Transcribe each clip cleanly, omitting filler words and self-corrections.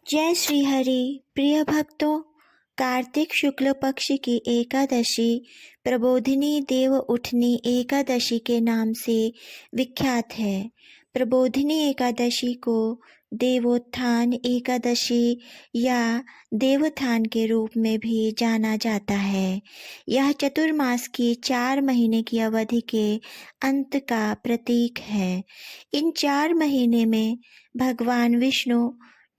जय श्री हरि। प्रिय भक्तों, कार्तिक शुक्ल पक्ष की एकादशी प्रबोधिनी देव उठनी एकादशी के नाम से विख्यात है। प्रबोधिनी एकादशी को देवोत्थान एकादशी या देवोत्थान के रूप में भी जाना जाता है। यह चतुर्मास की 4 महीने की अवधि के अंत का प्रतीक है। इन 4 महीने में भगवान विष्णु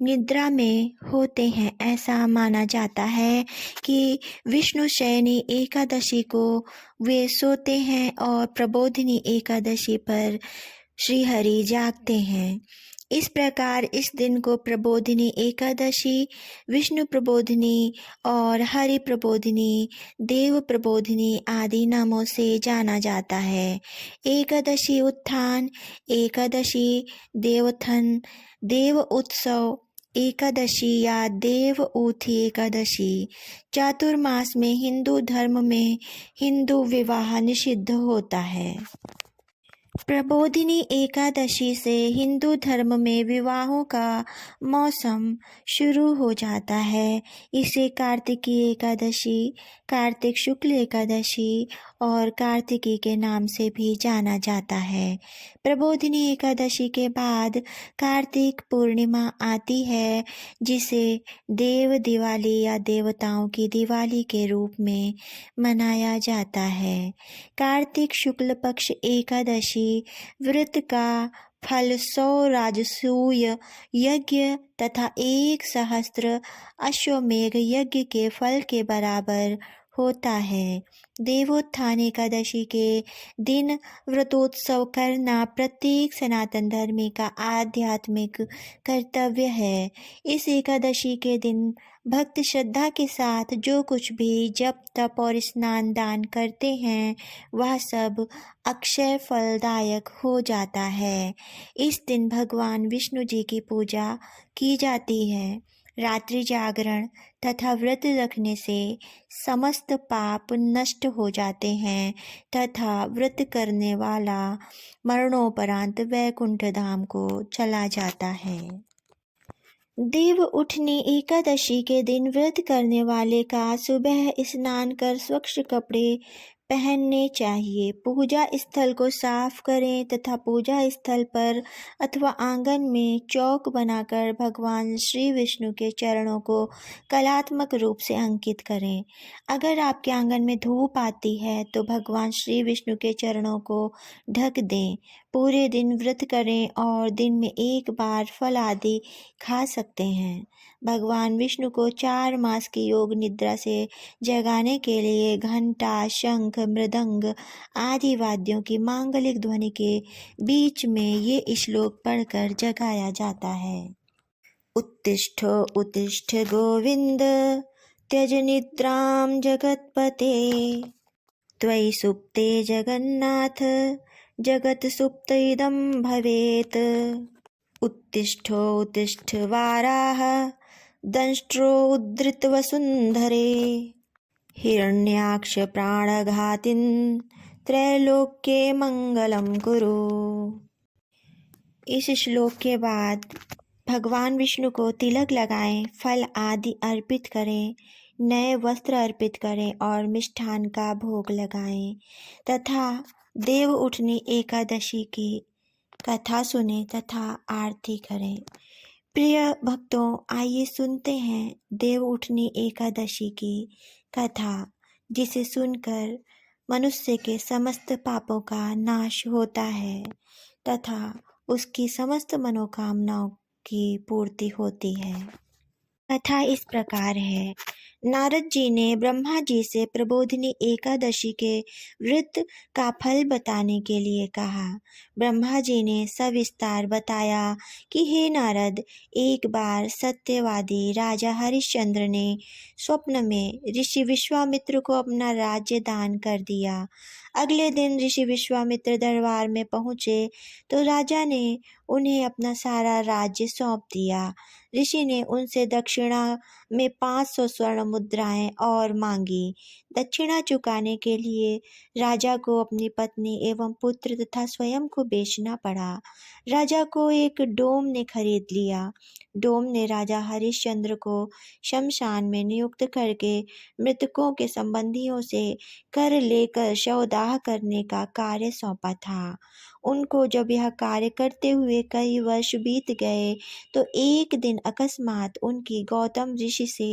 निद्रा में होते हैं। ऐसा माना जाता है कि विष्णु शयनी एकादशी को वे सोते हैं और प्रबोधिनी एकादशी पर श्री हरि जागते हैं। इस प्रकार इस दिन को प्रबोधिनी एकादशी, विष्णु प्रबोधिनी और हरि प्रबोधिनी, देव प्रबोधिनी आदि नामों से जाना जाता है। एकादशी उत्थान एकादशी, देवोत्थान, देव उत्सव एकादशी या देव उठी एकादशी। चातुर्मास में हिंदू धर्म में हिंदू विवाह निषिद्ध होता है। प्रबोधिनी एकादशी से हिंदू धर्म में विवाहों का मौसम शुरू हो जाता है। इसे कार्तिकी एकादशी, कार्तिक शुक्ल एकादशी और कार्तिकी के नाम से भी जाना जाता है। प्रबोधिनी एकादशी के बाद कार्तिक पूर्णिमा आती है, जिसे देव दिवाली या देवताओं की दिवाली के रूप में मनाया जाता है। कार्तिक शुक्ल पक्ष एकादशी व्रत का फल 100 राजसूय यज्ञ तथा 1 सहस्त्र अश्वमेघ यज्ञ के फल के बराबर होता है। देवोत्थान एकादशी के दिन व्रतोत्सव करना प्रत्येक सनातन धर्मी का आध्यात्मिक कर्तव्य है। इस एकादशी के दिन भक्त श्रद्धा के साथ जो कुछ भी जप तप और स्नान दान करते हैं, वह सब अक्षय फलदायक हो जाता है। इस दिन भगवान विष्णु जी की पूजा की जाती है। रात्रि जागरण तथा व्रत रखने से समस्त पाप नष्ट हो जाते हैं तथा व्रत करने वाला मरणोपरांत वैकुंठ धाम को चला जाता है। देव उठनी एकादशी के दिन व्रत करने वाले का सुबह स्नान कर स्वच्छ कपड़े पहनने चाहिए। पूजा स्थल को साफ करें तथा पूजा स्थल पर अथवा आंगन में चौक बनाकर भगवान श्री विष्णु के चरणों को कलात्मक रूप से अंकित करें। अगर आपके आंगन में धूप आती है तो भगवान श्री विष्णु के चरणों को ढक दें। पूरे दिन व्रत करें और दिन में 1 बार फल आदि खा सकते हैं। भगवान विष्णु को 4 मास की योग निद्रा से जगाने के लिए घंटा, शंख, मृदंग आदि वाद्यों की मांगलिक ध्वनि के बीच में ये श्लोक पढ़कर जगाया जाता है। उत्तिष्ठ उत्तिष्ठ गोविंद, त्यज निद्रां जगत्पते, त्वयि सुप्ते जगन्नाथ, जगत् सुप्त इदं भवेत्। उत्तिष्ठ उत्तिष्ठ वाराह, दंष्ट्रो उद्धृत वसुंधरे, हिरण्याक्ष प्राणघातिन, त्रैलोक्ये मंगलम कुरु। इस श्लोक के बाद भगवान विष्णु को तिलक लगाएं, फल आदि अर्पित करें, नए वस्त्र अर्पित करें और मिष्ठान का भोग लगाएं तथा देव उठनी एकादशी की कथा सुने तथा आरती करें। प्रिय भक्तों, आइए सुनते हैं देव उठनी एकादशी की कथा, जिसे सुनकर मनुष्य के समस्त पापों का नाश होता है तथा उसकी समस्त मनोकामनाओं की पूर्ति होती है। कथा इस प्रकार है। नारद जी ने ब्रह्मा जी से प्रबोधिनी एकादशी के व्रत का फल बताने के लिए कहा। ब्रह्मा जी ने सविस्तार बताया कि हे नारद, एक बार सत्यवादी राजा हरिश्चंद्र ने स्वप्न में ऋषि विश्वामित्र को अपना राज्य दान कर दिया। अगले दिन ऋषि विश्वामित्र दरबार में पहुँचे तो राजा ने उन्हें अपना सारा राज्य सौंप दिया। ऋषि ने उनसे दक्षिणा में 500 स्वर्ण मुद्राएं और मांगी। दक्षिणा चुकाने के लिए राजा को अपनी पत्नी एवं पुत्र तथा स्वयं को बेचना पड़ा। राजा को एक डोम ने खरीद लिया। डोम ने राजा हरिश्चंद्र को शमशान में नियुक्त करके मृतकों के संबंधियों से कर लेकर शवदाह करने का कार्य सौंपा था। उनको जब यह कार्य करते हुए कई वर्ष बीत गए तो एक दिन अकस्मात उनकी गौतम ऋषि से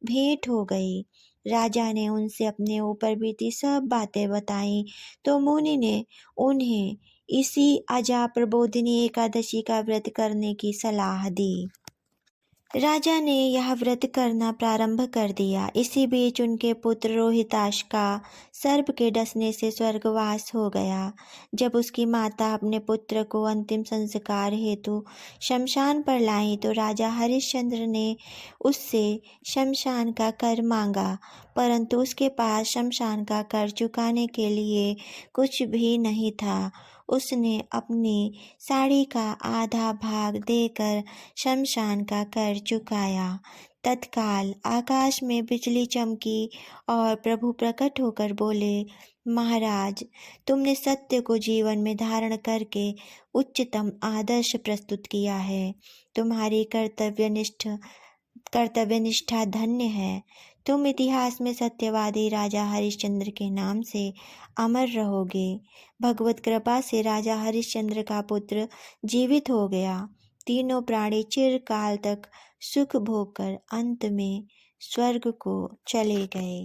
भेंट हो गई। राजा ने उनसे अपने ऊपर बीती सब बातें बताईं तो मुनि ने उन्हें इसी अजा प्रबोधिनी एकादशी का व्रत करने की सलाह दी। राजा ने यह व्रत करना प्रारंभ कर दिया। इसी बीच उनके पुत्र रोहिताश का सर्प के डसने से स्वर्गवास हो गया। जब उसकी माता अपने पुत्र को अंतिम संस्कार हेतु शमशान पर लाई तो राजा हरिश्चंद्र ने उससे शमशान का कर मांगा, परंतु उसके पास शमशान का कर चुकाने के लिए कुछ भी नहीं था। उसने अपनी साड़ी का आधा भाग देकर शमशान का कर चुकाया। तत्काल आकाश में बिजली चमकी और प्रभु प्रकट होकर बोले, महाराज, तुमने सत्य को जीवन में धारण करके उच्चतम आदर्श प्रस्तुत किया है। तुम्हारी कर्तव्यनिष्ठा धन्य है। तुम इतिहास में सत्यवादी राजा हरिश्चंद्र के नाम से अमर रहोगे। भगवत कृपा से राजा हरिश्चंद्र का पुत्र जीवित हो गया। तीनों प्राणी चिरकाल तक सुख भोग कर अंत में स्वर्ग को चले गए।